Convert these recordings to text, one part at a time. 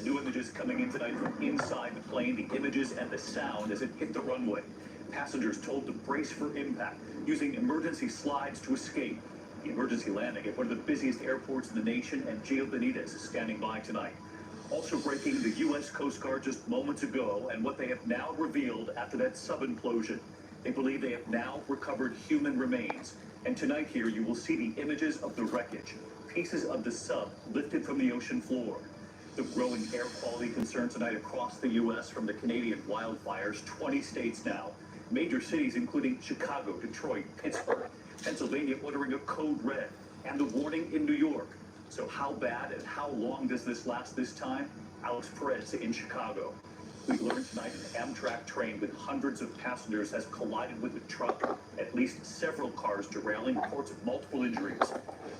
New images coming in tonight from inside the plane, the images and the sound as it hit the runway. Passengers told to brace for impact, using emergency slides to escape. The emergency landing at one of the busiest airports in the nation, and Gio Benitez is standing by tonight. Also breaking, the U.S. Coast Guard just moments ago, and what they have now revealed after that sub-implosion. They believe they have now recovered human remains. And tonight here, you will see the images of the wreckage, pieces of the sub lifted from the ocean floor. The growing air quality concern tonight across the U.S. from the Canadian wildfires, 20 states now. Major cities including Chicago, Detroit, Pittsburgh, Pennsylvania ordering a code red, and the warning in New York. So how bad and how long does this last this time? Alex Perez in Chicago. We learned tonight an Amtrak train with hundreds of passengers has collided with a truck. At least several cars derailing, reports of multiple injuries.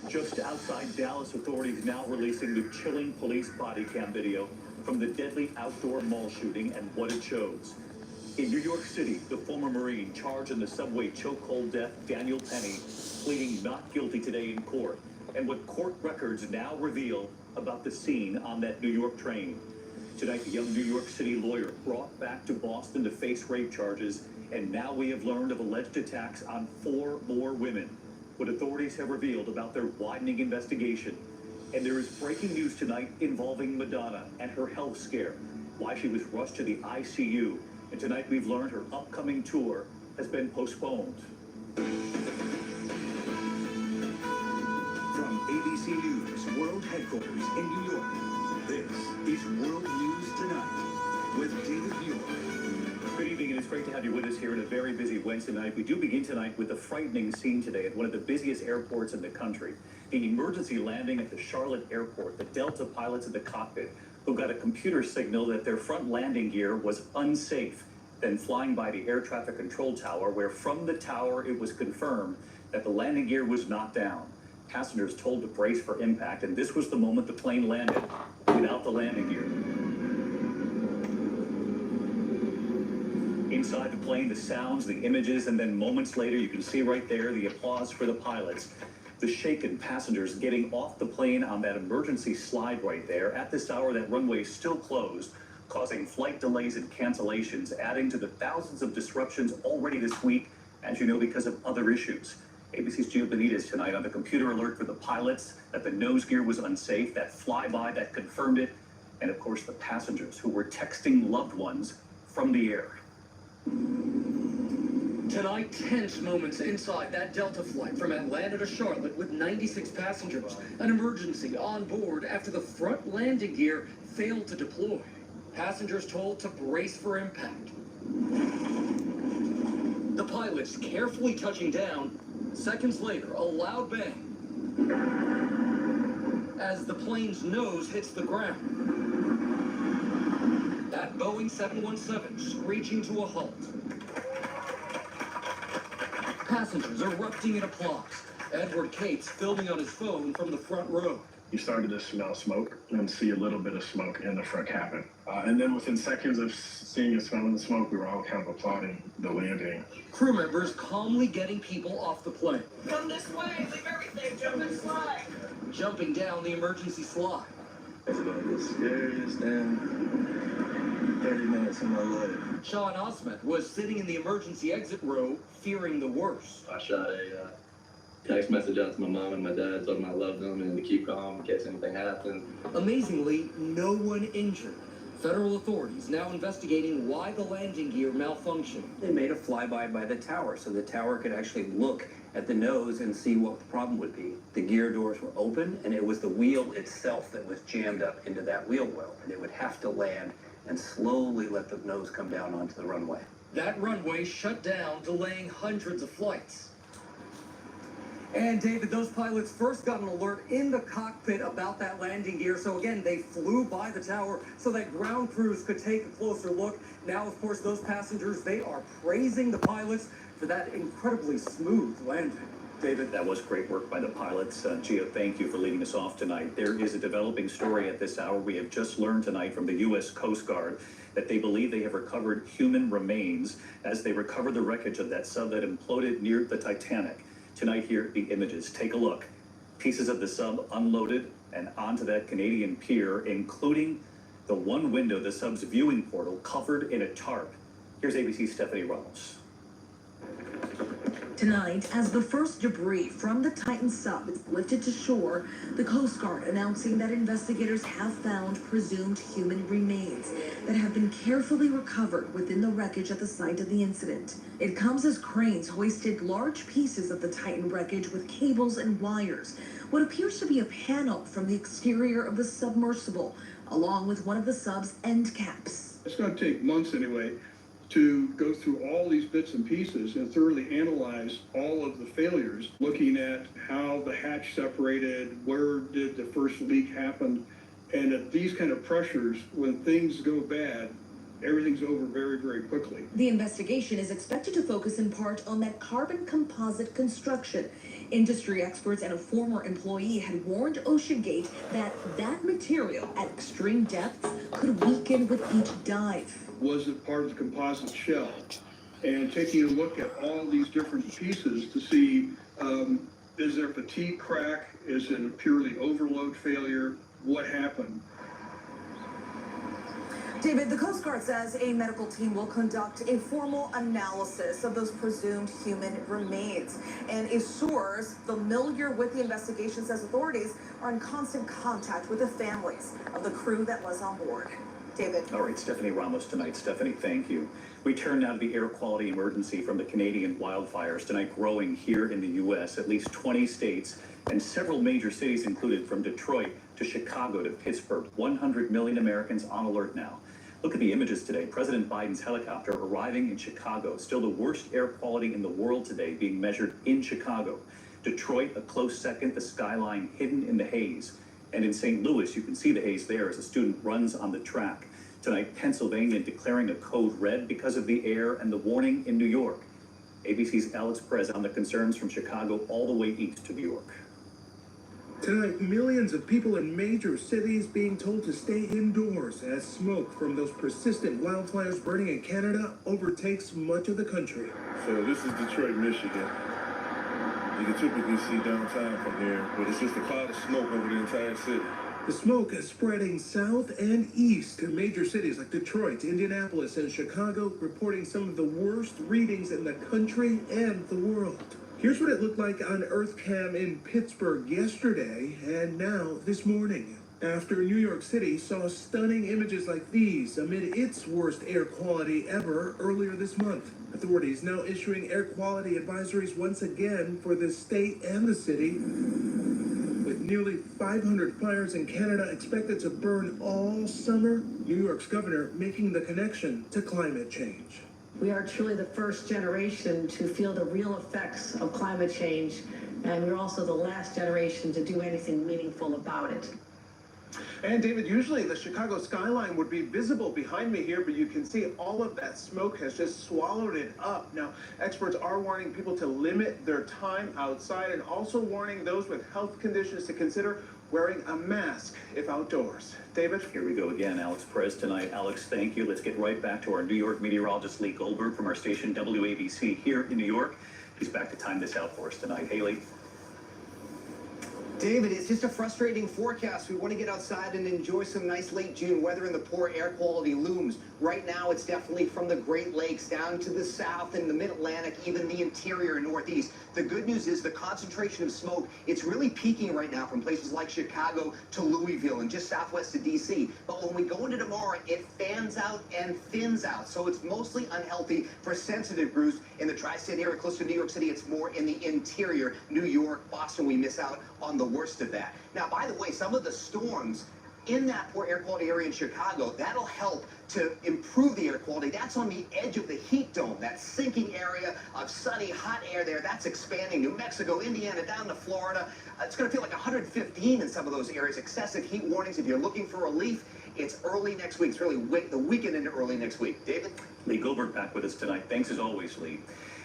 Just outside Dallas, authorities now releasing the chilling police body cam video from the deadly outdoor mall shooting and what it shows. In New York City, the former Marine charged in the subway chokehold death, Daniel Penny, pleading not guilty today in court. And what court records now reveal about the scene on that New York train. Tonight, the young New York City lawyer brought back to Boston to face rape charges, and now we have learned of alleged attacks on 4 more women. What authorities have revealed about their widening investigation. And there is breaking news tonight involving Madonna and her health scare, why she was rushed to the ICU. And tonight we've learned her upcoming tour has been postponed. From ABC News World Headquarters in New York, this is World News Tonight with David Muir. Good evening, and it's great to have you with us here on a very busy Wednesday night. We do begin tonight with a frightening scene today at one of the busiest airports in the country. The emergency landing at the Charlotte airport, the Delta pilots at the cockpit who got a computer signal that their front landing gear was unsafe, then flying by the air traffic control tower, where from the tower it was confirmed that the landing gear was not down. Passengers told to brace for impact, and this was the moment the plane landed without the landing gear. Inside the plane, the sounds, the images, and then moments later, you can see right there the applause for the pilots. The shaken passengers getting off the plane on that emergency slide right there. At this hour, that runway is still closed, causing flight delays and cancellations, adding to the thousands of disruptions already this week, as you know, because of other issues. ABC's Gio Benitez tonight on the computer alert for the pilots that the nose gear was unsafe, that flyby that confirmed it, and of course the passengers who were texting loved ones from the air. Tonight, tense moments inside that Delta flight from Atlanta to Charlotte with 96 passengers. An emergency on board after the front landing gear failed to deploy. Passengers told to brace for impact. The pilots carefully touching down. Seconds later, a loud bang as the plane's nose hits the ground. That Boeing 717 screeching to a halt. Passengers erupting in applause. Edward Cates filming on his phone from the front row. You started to smell smoke and see a little bit of smoke in the front cabin. And then within seconds of seeing and smelling the smoke, we were all kind of applauding the landing. Crew members calmly getting people off the plane. Come this way, leave everything, jump and slide. Jumping down the emergency slide. It's about the scariest damn 30 minutes of my life. Sean Osment was sitting in the emergency exit row, fearing the worst. I shot a text message out to my mom and my dad, told them I loved them and to keep calm in case anything happened. Amazingly, no one injured. Federal authorities now investigating why the landing gear malfunctioned. They made a flyby by the tower so the tower could actually look at the nose and see what the problem would be. The gear doors were open, and it was the wheel itself that was jammed up into that wheel well, and it would have to land and slowly let the nose come down onto the runway. That runway shut down, delaying hundreds of flights. And David, those pilots first got an alert in the cockpit about that landing gear. So again, they flew by the tower so that ground crews could take a closer look. Now, of course, those passengers, they are praising the pilots for that incredibly smooth landing. David, that was great work by the pilots. Gio, thank you for leading us off tonight. There is a developing story at this hour. We have just learned tonight from the U.S. Coast Guard that they believe they have recovered human remains as they recover the wreckage of that sub that imploded near the Titanic. Tonight here, the images. Take a look. Pieces of the sub unloaded and onto that Canadian pier, including The one window of the sub's viewing portal covered in a tarp. Here's ABC's Stephanie Ramos. Tonight, as the first debris from the Titan sub is lifted to shore, the Coast Guard announcing that investigators have found presumed human remains that have been carefully recovered within the wreckage at the site of the incident. It comes as cranes hoisted large pieces of the Titan wreckage with cables and wires, what appears to be a panel from the exterior of the submersible, along with one of the sub's end caps. It's going to take months anyway to go through all these bits and pieces and thoroughly analyze all of the failures, looking at how the hatch separated, where did the first leak happen, and at these kind of pressures, when things go bad, everything's over very, very quickly. The investigation is expected to focus in part on that carbon composite construction. Industry experts and a former employee had warned OceanGate that that material at extreme depths could weaken with each dive. Was it part of the composite shell? And taking a look at all these different pieces to see, is there fatigue crack? Is it a purely overload failure? What happened? David, the Coast Guard says a medical team will conduct a formal analysis of those presumed human remains. And a source familiar with the investigation says authorities are in constant contact with the families of the crew that was on board. David. All right, Stephanie Ramos tonight. Stephanie, thank you. We turn now to the air quality emergency from the Canadian wildfires tonight growing here in the U.S. At least 20 states and several major cities included from Detroit to Chicago to Pittsburgh. 100 million Americans on alert now. Look at the images today. President Biden's helicopter arriving in Chicago. Still the worst air quality in the world today being measured in Chicago. Detroit, a close second, the skyline hidden in the haze. And in St. Louis, you can see the haze there as a student runs on the track. Tonight, Pennsylvania declaring a code red because of the air and the warning in New York. ABC's Alex Perez on the concerns from Chicago all the way east to New York. Tonight, millions of people in major cities being told to stay indoors as smoke from those persistent wildfires burning in Canada overtakes much of the country. So this is Detroit, Michigan. You can typically see downtown from here, but it's just a cloud of smoke over the entire city. The smoke is spreading south and east to major cities like Detroit, Indianapolis, and Chicago, reporting some of the worst readings in the country and the world. Here's what it looked like on EarthCam in Pittsburgh yesterday and now this morning. After New York City saw stunning images like these amid its worst air quality ever earlier this month. Authorities now issuing air quality advisories once again for the state and the city, with nearly 500 fires in Canada expected to burn all summer. New York's governor making the connection to climate change. We are truly the first generation to feel the real effects of climate change, and we're also the last generation to do anything meaningful about it. And David, usually the Chicago skyline would be visible behind me here, but you can see all of that smoke has just swallowed it up. Now, experts are warning people to limit their time outside and also warning those with health conditions to consider wearing a mask if outdoors. David? Here we go again. Alex Perez tonight. Alex, thank you. Let's get right back to our New York meteorologist, Lee Goldberg, from our station WABC here in New York. He's back to time this out for us tonight. Hey, Lee. David, it's just a frustrating forecast. We want to get outside and enjoy some nice late June weather, and the poor air quality looms. Right now, it's definitely from the Great Lakes down to the south and the mid-Atlantic, even the interior northeast. The good news is the concentration of smoke, it's really peaking right now from places like Chicago to Louisville and just southwest of D.C. But when we go into tomorrow, it fans out and thins out. So it's mostly unhealthy for sensitive groups. In the tri-state area close to New York City, it's more in the interior. New York, Boston, we miss out on the worst of that. Now, by the way, some of the storms in that poor air quality area in Chicago, that'll help to improve the air quality. That's on the edge of the heat dome, that sinking area of sunny, hot air there. That's expanding. New Mexico, Indiana, down to Florida. It's going to feel like 115 in some of those areas. Excessive heat warnings. If you're looking for relief, it's early next week. It's really the weekend into early next week. David? Lee Goldberg back with us tonight. Thanks as always, Lee.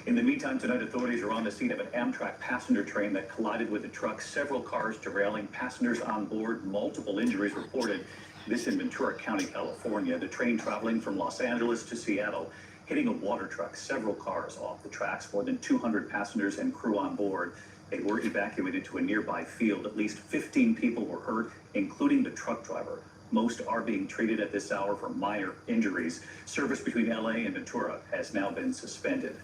In the meantime, tonight, authorities are on the scene of an Amtrak passenger train that collided with a truck. Several cars derailing, passengers on board, multiple injuries reported. This in Ventura County, California. The train traveling from Los Angeles to Seattle, hitting a water truck. Several cars off the tracks, more than 200 passengers and crew on board. They were evacuated to a nearby field. At least 15 people were hurt, including the truck driver. Most are being treated at this hour for minor injuries. Service between LA and Ventura has now been suspended.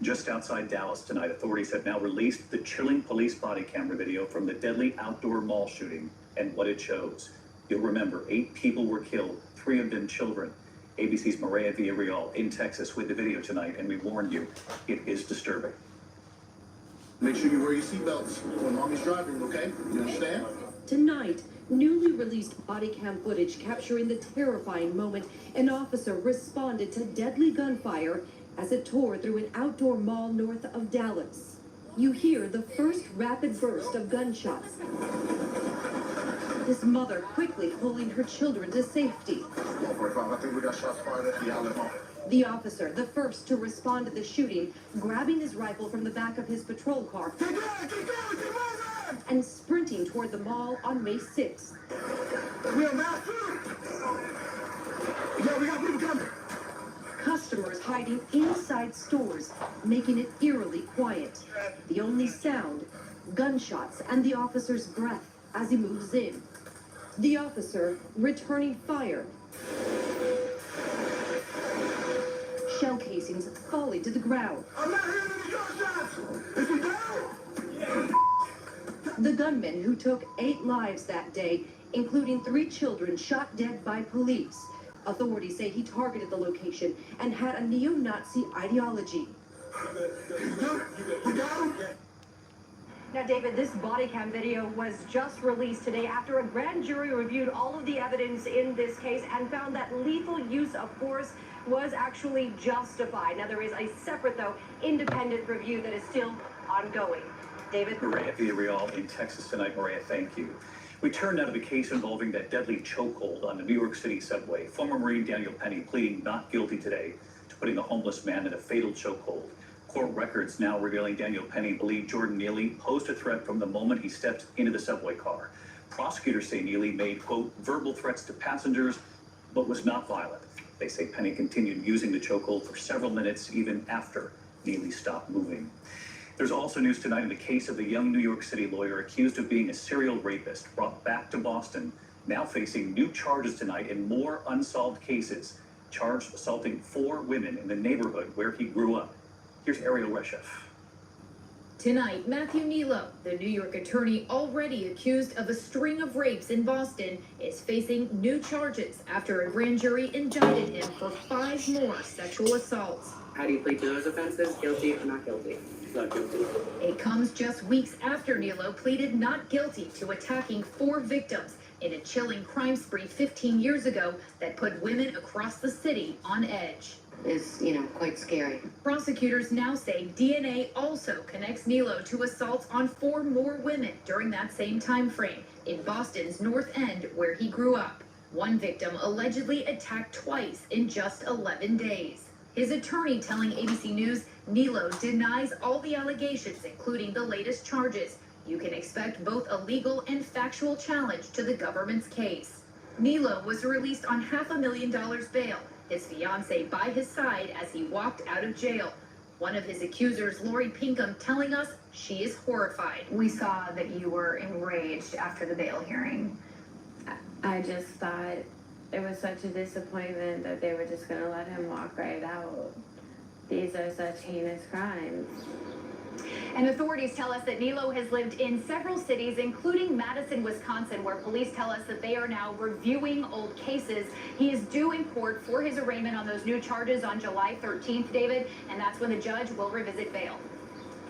Just outside Dallas tonight, authorities have now released the chilling police body camera video from the deadly outdoor mall shooting and what it shows. You'll remember 8 people were killed, 3 of them children. ABC's Maria Villarreal in Texas with the video tonight, and we warn you, it is disturbing. Make sure you wear your seatbelts when mommy's driving, okay? You understand? Tonight, newly released body cam footage capturing the terrifying moment an officer responded to deadly gunfire as it tore through an outdoor mall north of Dallas. You hear the first rapid burst of gunshots. This mother quickly pulling her children to safety. I think we got shots fired at the outlet mall. The officer, the first to respond to the shooting, grabbing his rifle from the back of his patrol car and sprinting toward the mall on May 6th. We are mass. Yeah, we got people coming. Customers hiding inside stores, making it eerily quiet. The only sound, gunshots and the officer's breath as he moves in. The officer returning fire. Shell casings falling to the ground. I'm not hearing any gunshots. Is he down? The gunman who took 8 lives that day, including 3 children shot dead by police. Authorities say he targeted the location and had a neo-Nazi ideology. Now, David, this body cam video was just released today after a grand jury reviewed all of the evidence in this case and found that lethal use of force was actually justified. Now, there is a separate, though, independent review that is still ongoing. David? Maria Villarreal in Texas tonight. Maria, thank you. We turn now to the case involving that deadly chokehold on the New York City subway. Former Marine Daniel Penny pleading not guilty today to putting a homeless man in a fatal chokehold. Court records now revealing Daniel Penny believed Jordan Neely posed a threat from the moment he stepped into the subway car. Prosecutors say Neely made, quote, verbal threats to passengers, but was not violent. They say Penny continued using the chokehold for several minutes, even after Neely stopped moving. There's also news tonight in the case of the young New York City lawyer accused of being a serial rapist, brought back to Boston, now facing new charges tonight in more unsolved cases, charged assaulting 4 women in the neighborhood where he grew up. Here's Ariel Reshef. Tonight, Matthew Nilo, the New York attorney already accused of a string of rapes in Boston, is facing new charges after a grand jury indicted him for 5 more sexual assaults. How do you plead to those offenses? Guilty or not guilty? Not guilty. It comes just weeks after Nilo pleaded not guilty to attacking 4 victims in a chilling crime spree 15 years ago that put women across the city on edge. Is, quite scary. Prosecutors now say DNA also connects Nilo to assaults on 4 more women during that same time frame in Boston's North End, where he grew up. One victim allegedly attacked twice in just 11 days. His attorney telling ABC News Nilo denies all the allegations, including the latest charges. You can expect both a legal and factual challenge to the government's case. Nilo was released on $500,000 bail, his fiancee by his side as he walked out of jail. One of his accusers, Lori Pinkham, telling us she is horrified. We saw that you were enraged after the bail hearing. I just thought it was such a disappointment that they were just going to let him walk right out. These are such heinous crimes. And authorities tell us that Nilo has lived in several cities, including Madison, Wisconsin, where police tell us that they are now reviewing old cases. He is due in court for his arraignment on those new charges on July 13th, David, and that's when the judge will revisit bail.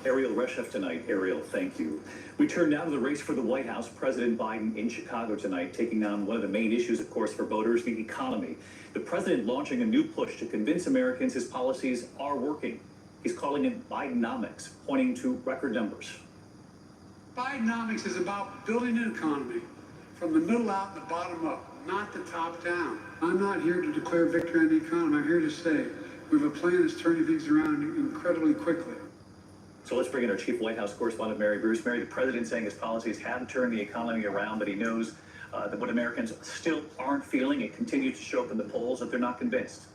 Ariel Reshef tonight. Ariel, thank you. We turn now to the race for the White House. President Biden in Chicago tonight, taking on one of the main issues, of course, for voters, the economy. The president launching a new push to convince Americans his policies are working. He's calling it Bidenomics, pointing to record numbers. Bidenomics is about building an economy from the middle out and the bottom up, not the top down. I'm not here to declare victory on the economy. I'm here to say we have a plan that's turning things around incredibly quickly. So let's bring in our chief White House correspondent, Mary Bruce. Mary, the president saying his policies have turned the economy around, but he knows that what Americans still aren't feeling, it continues to show up in the polls that they're not convinced.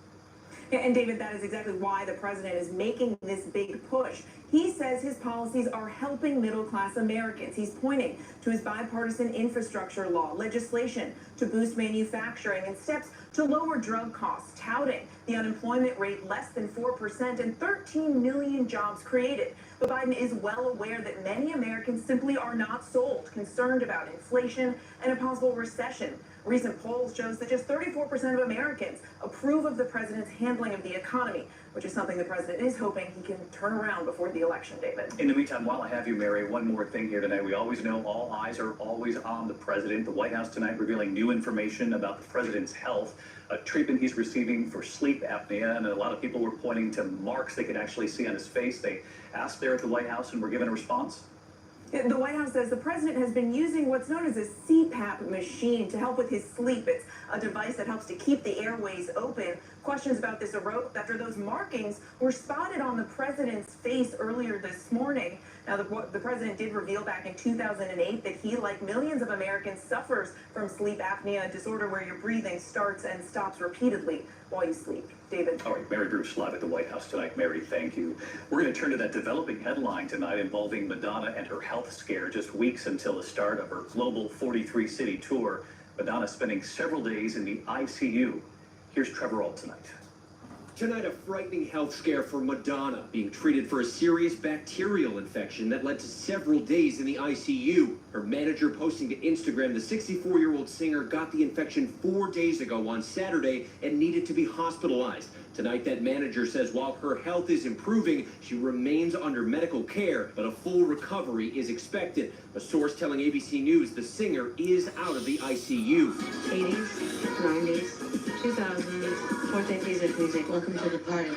And David, that is exactly why the president is making this big push. He says his policies are helping middle-class Americans. He's pointing to his bipartisan infrastructure law, legislation to boost manufacturing, and steps to lower drug costs, touting the unemployment rate less than 4% and 13 million jobs created. But Biden is well aware that many Americans simply are not sold, concerned about inflation and a possible recession. Recent polls shows that just 34% of Americans approve of the president's handling of the economy, which is something the president is hoping he can turn around before the election, David. In the meantime, while I have you, Mary, one more thing here tonight. We always know all eyes are always on the president. The White House tonight revealing new information about the president's health, a treatment he's receiving for sleep apnea, and a lot of people were pointing to marks they could actually see on his face. They asked there at the White House and were given a response. The White House says the president has been using what's known as a CPAP machine to help with his sleep. It's a device that helps to keep the airways open. Questions about this arose after those markings were spotted on the president's face earlier this morning. Now, the president did reveal back in 2008 that he, like millions of Americans, suffers from sleep apnea, a disorder where your breathing starts and stops repeatedly while you sleep. David. All right, Mary Bruce live at the White House tonight. Mary, thank you. We're going to turn to that developing headline tonight involving Madonna and her health scare just weeks until the start of her global 43-city tour. Madonna spending several days in the ICU. Here's Trevor Ault tonight. Tonight, a frightening health scare for Madonna, being treated for a serious bacterial infection that led to several days in the ICU. Her manager posting to Instagram, the 64-year-old singer got the infection 4 days ago on Saturday and needed to be hospitalized. Tonight, that manager says while her health is improving, she remains under medical care, but a full recovery is expected. A source telling ABC News the singer is out of the ICU. 80s, 90s, 2000s, Forte music. Welcome to the party.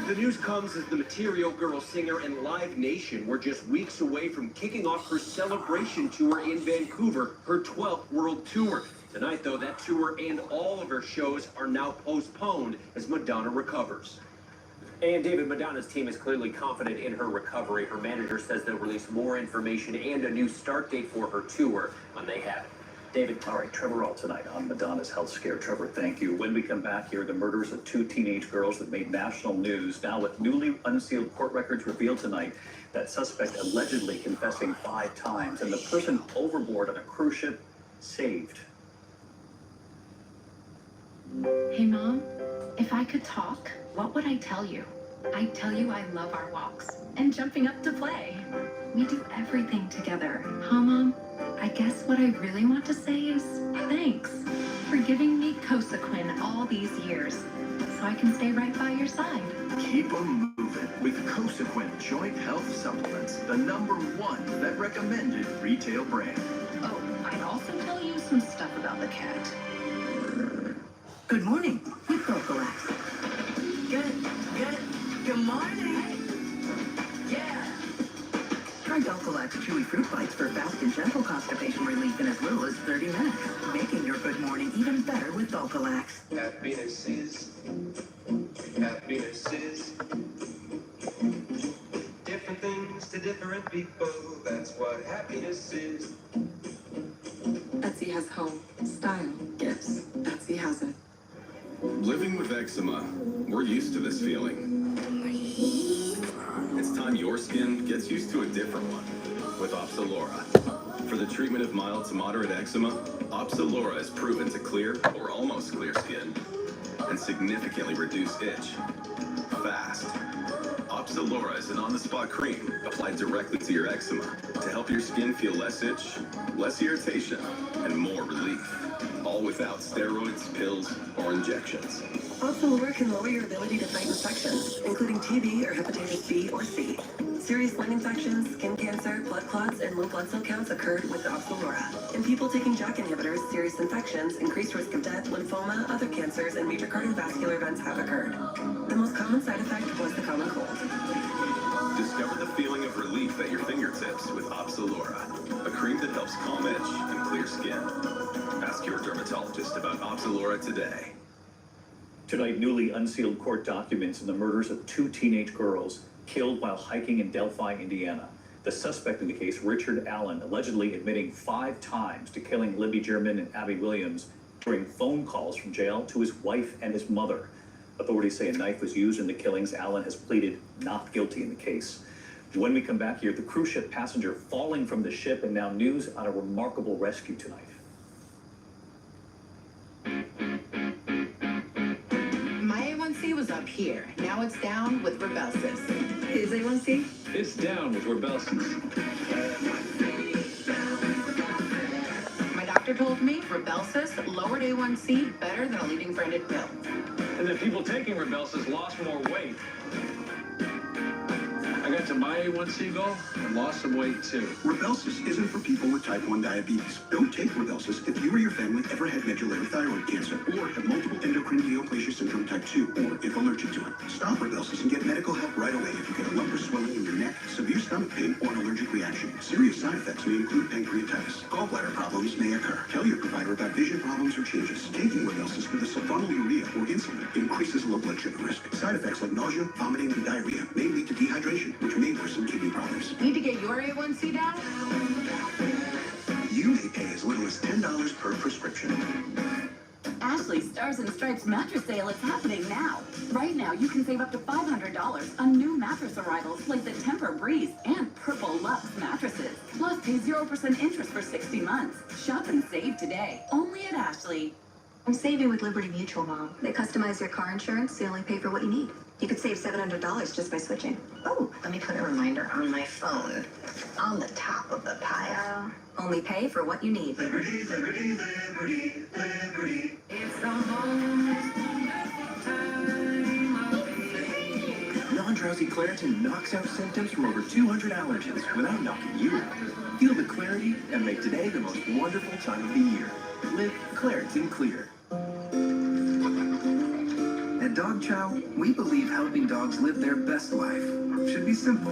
The news comes as the Material Girl singer and Live Nation were just weeks away from kicking off her celebration tour in Vancouver, her 12th world tour. Tonight, though, that tour and all of her shows are now postponed as Madonna recovers. And David, Madonna's team is clearly confident in her recovery. Her manager says they'll release more information and a new start date for her tour when they have it. David. All right, Trevor Ault tonight on Madonna's health scare. Trevor, thank you. When we come back here, the murders of two teenage girls that made national news. Now with newly unsealed court records revealed tonight, that suspect allegedly confessing 5 times and the person overboard on a cruise ship saved. Hey, Mom, if I could talk, what would I tell you? I'd tell you I love our walks and jumping up to play. We do everything together, huh, Mom? I guess what I really want to say is thanks for giving me Cosequin all these years so I can stay right by your side. Keep 'em moving with Cosequin Joint Health Supplements, the #1 vet recommended retail brand. Oh, I'd also tell you some stuff about the cat. Good morning. With Docalax. Good morning. Yeah. Try Docalax Chewy Fruit Bites for fast and gentle constipation relief in as little as 30 minutes. Making your good morning even better with Docalax. Happiness is different things to different people. That's what happiness is. Etsy has home, style, gifts. Etsy has it. Living with eczema, we're used to this feeling. It's time your skin gets used to a different one with Opzelura. For the treatment of mild to moderate eczema, Opzelura is proven to clear or almost clear skin and significantly reduce itch fast. Opzelura is an on-the-spot cream applied directly to your eczema to help your skin feel less itch, less irritation, and more relief. All without steroids, pills, or injections. Opzelura can lower your ability to fight infections, including TB or hepatitis B or C. Serious lung infections, skin cancer, blood clots, and low blood cell counts occurred with Opzelura. In people taking JAK inhibitors, serious infections, increased risk of death, lymphoma, other cancers, and major cardiovascular events have occurred. The most common side effect was the common cold. Discover the feeling of relief at your fingertips with Opzelura, a cream that helps calm itch and clear skin. Ask your dermatologist about Opzelura today. Tonight, newly unsealed court documents in the murders of 2 teenage girls killed while hiking in Delphi, Indiana. The suspect in the case, Richard Allen, allegedly admitting 5 times to killing Libby German and Abby Williams answering phone calls from jail to his wife and his mother. Authorities say a knife was used in the killings. Allen has pleaded not guilty in the case. When we come back here, the cruise ship passenger falling from the ship, and now news on a remarkable rescue tonight. My A1C was up here. Now it's down with Rybelsus. His A1C? It's down with Rybelsus. My doctor told me Rybelsus lowered A1C better than a leading branded pill. And then people taking Rybelsus lost more weight. I got to my A1C goal and lost some weight too. Rybelsus isn't for people with type 1 diabetes. Don't take Rybelsus if you or your family ever had medullary thyroid cancer or have multiple endocrine neoplasia syndrome type 2 or if allergic to it. Stop Rybelsus and get medical help right away if you get a lump or swelling in your neck, severe stomach pain, or an allergic reaction. Serious side effects may include pancreatitis. Gallbladder problems may occur. Tell your provider about vision problems or changes. Taking Rybelsus with a sulfonylurea or insulin increases low blood sugar risk. Side effects like nausea, vomiting, and diarrhea may lead to dehydration, which may worsen kidney problems. Need to get your A1C down? You may pay as little as $10 per prescription. Ashley Stars and Stripes mattress sale is happening now. Right now, you can save up to $500 on new mattress arrivals like the Temper Breeze and Purple Luxe mattresses. Plus, pay 0% interest for 60 months. Shop and save today, only at Ashley. I'm saving with Liberty Mutual, Mom. They customize your car insurance, so you only pay for what you need. You could save $700 just by switching. Oh, let me put a reminder on my phone. On the top of the pile. Only pay for what you need. Liberty, liberty, liberty, liberty. It's the most time of the year. Non-drowsy Claritin knocks out symptoms from over 200 allergens without knocking you out. Feel the clarity and make today the most wonderful time of the year. Live Claritin Clear. At Dog Chow, we believe helping dogs live their best life should be simple.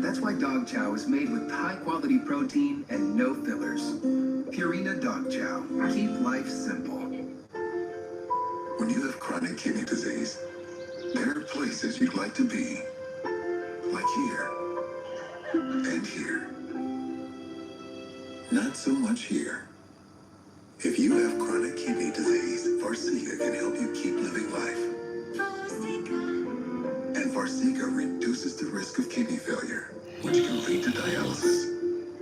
That's why Dog Chow is made with high-quality protein and no fillers. Purina Dog Chow. Keep life simple. When you have chronic kidney disease, there are places you'd like to be. Like here. And here. Not so much here. If you have chronic kidney disease, Farxiga can help you keep living life. And Farxiga reduces the risk of kidney failure, which can lead to dialysis.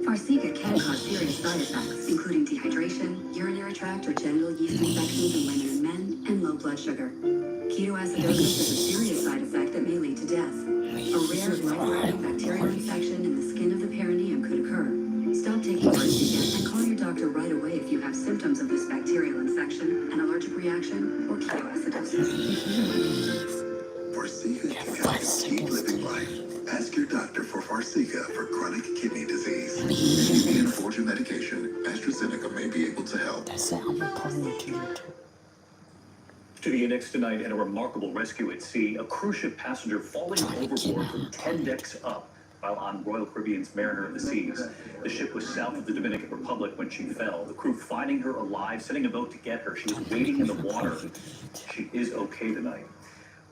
Farxiga can cause serious side effects, including dehydration, urinary tract or genital yeast infections in women and men, and low blood sugar. Ketoacidosis is a serious side effect that may lead to death. A rare life-threatening bacterial infection in the skin of the perineum could occur. Stop taking Farxiga and call your doctor right away if you have symptoms of this bacterial infection, an allergic reaction, or ketoacidosis. Farxiga can help you keep living life. Ask your doctor for Farxiga for chronic kidney disease. If you can't afford your medication, AstraZeneca may be able to help. To the index tonight, and a remarkable rescue at sea. A cruise ship passenger falling overboard from 10 decks up while on Royal Caribbean's Mariner of the Seas. The ship was south of the Dominican Republic when she fell. The crew finding her alive, sending a boat to get her. She was waiting in the water. She is okay tonight.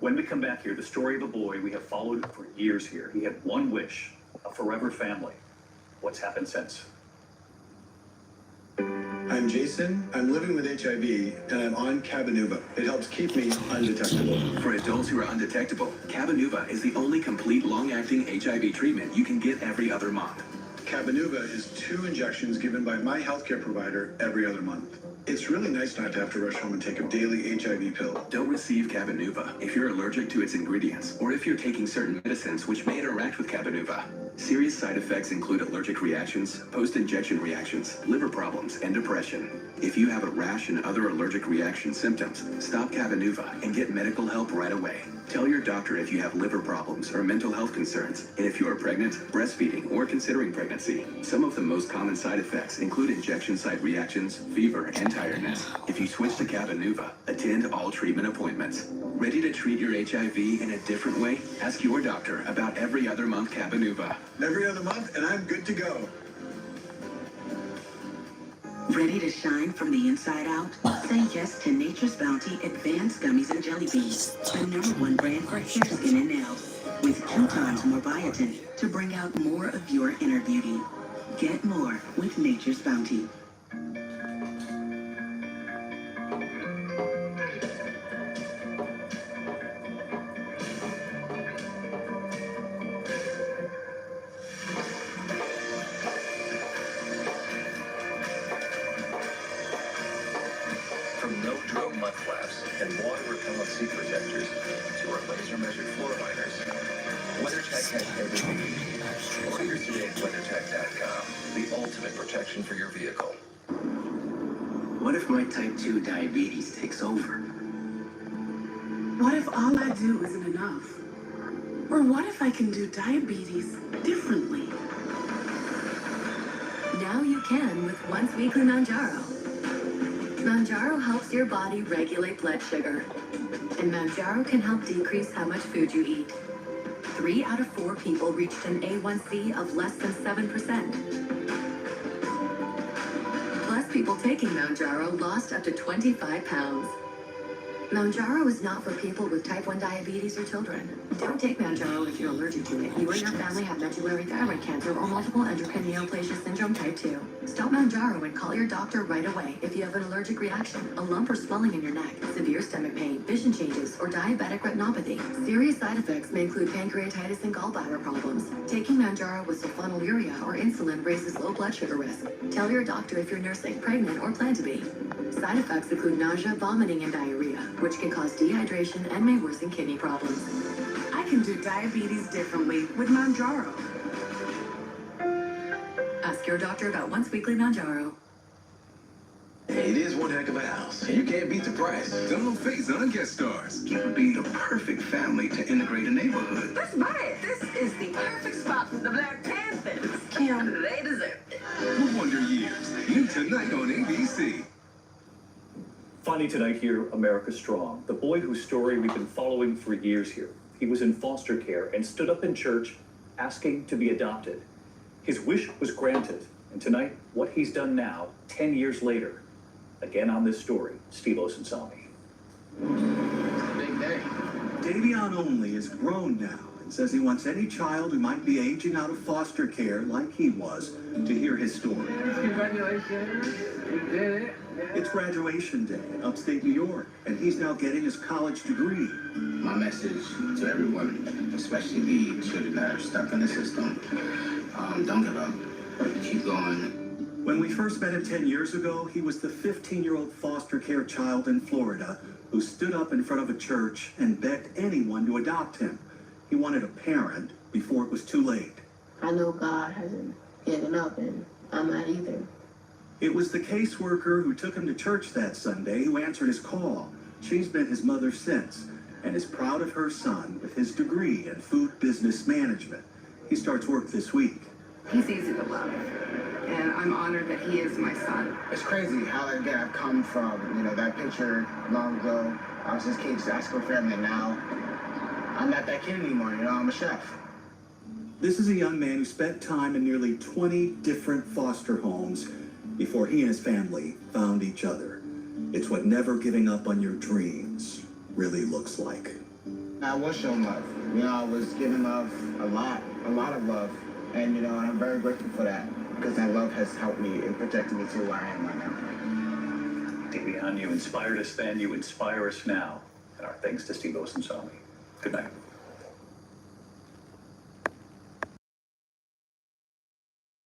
When we come back here, the story of a boy we have followed for years here. He had one wish, a forever family. What's happened since? I'm Jason. I'm living with HIV, and I'm on Cabenuva. It helps keep me undetectable. For adults who are undetectable, Cabenuva is the only complete long-acting HIV treatment you can get every other month. Cabenuva is 2 injections given by my healthcare provider every other month. It's really nice not to have to rush home and take a daily HIV pill. Don't receive Cabenuva if you're allergic to its ingredients or if you're taking certain medicines which may interact with Cabenuva. Serious side effects include allergic reactions, post-injection reactions, liver problems, and depression. If you have a rash and other allergic reaction symptoms, stop Cabenuva and get medical help right away. Tell your doctor if you have liver problems or mental health concerns, and if you are pregnant, breastfeeding, or considering pregnancy. Some of the most common side effects include injection site reactions, fever, and tiredness. If you switch to Cabenuva, attend all treatment appointments. Ready to treat your HIV in a different way? Ask your doctor about every other month Cabenuva. Every other month, and I'm good to go. Ready to shine from the inside out? Say yes to Nature's Bounty Advanced Gummies and Jelly Beans, the #1 brand for hair, skin, and nails, with 2 times more biotin to bring out more of your inner beauty. Get more with Nature's Bounty. mud flaps and water-repellent seat protectors to our laser-measured floor liners, WeatherTech has everything you need. Order today at WeatherTech.com, the ultimate protection for your vehicle. What if my type 2 diabetes takes over? What if all I do isn't enough? Or what if I can do diabetes differently? Now you can with once weekly Mounjaro. Mounjaro helps your body regulate blood sugar. And Mounjaro can help decrease how much food you eat. 3 out of 4 people reached an A1C of less than 7%. Plus, people taking Mounjaro lost up to 25 pounds. Mounjaro is not for people with type 1 diabetes or children. Don't take Mounjaro if you're allergic to it. You or your family have medullary thyroid cancer or multiple endocrine neoplasia syndrome type 2. Stop Mounjaro and call your doctor right away if you have an allergic reaction, a lump or swelling in your neck, severe stomach pain, vision changes, or diabetic retinopathy. Serious side effects may include pancreatitis and gallbladder problems. Taking Mounjaro with sulfonylurea or insulin raises low blood sugar risk. Tell your doctor if you're nursing, pregnant, or plan to be. Side effects include nausea, vomiting, and diarrhea, which can cause dehydration and may worsen kidney problems. I can do diabetes differently with Mounjaro. Ask your doctor about once weekly Mounjaro. It is one heck of a house, and you can't beat the price. Don't face on guest stars. It would be the perfect family to integrate a neighborhood. Let's buy it. This is the perfect spot for the Black Panthers. Kim, they deserve it. The Wonder Years, new tonight on ABC. Finally tonight here, America Strong, the boy whose story we've been following for years here. He was in foster care and stood up in church asking to be adopted. His wish was granted, and tonight, what he's done now, 10 years later. Again on this story, Steve Osunsami. Big day. Davion Only is grown now and says he wants any child who might be aging out of foster care like he was to hear his story. Congratulations. We did it. It's graduation day in upstate New York, and he's now getting his college degree. My message to everyone, especially the children that are stuck in the system, don't give up. Keep going. When we first met him 10 years ago, he was the 15-year-old foster care child in Florida who stood up in front of a church and begged anyone to adopt him. He wanted a parent before it was too late. I know God hasn't given up, and I'm not either. It was the caseworker who took him to church that Sunday who answered his call. She's been his mother since and is proud of her son with his degree in food business management. He starts work this week. He's easy to love, and I'm honored that he is my son. It's crazy how again I've come from, that picture long ago. I was this kid just asking for family, and now I'm not that kid anymore, I'm a chef. This is a young man who spent time in nearly 20 different foster homes before he and his family found each other. It's what never giving up on your dreams really looks like. I was shown love. I was given love a lot of love. And, I'm very grateful for that because that love has helped me and protected me to where I am right now. Davion, you inspired us then, you inspire us now. And our thanks to Steve Osunsami. Good night.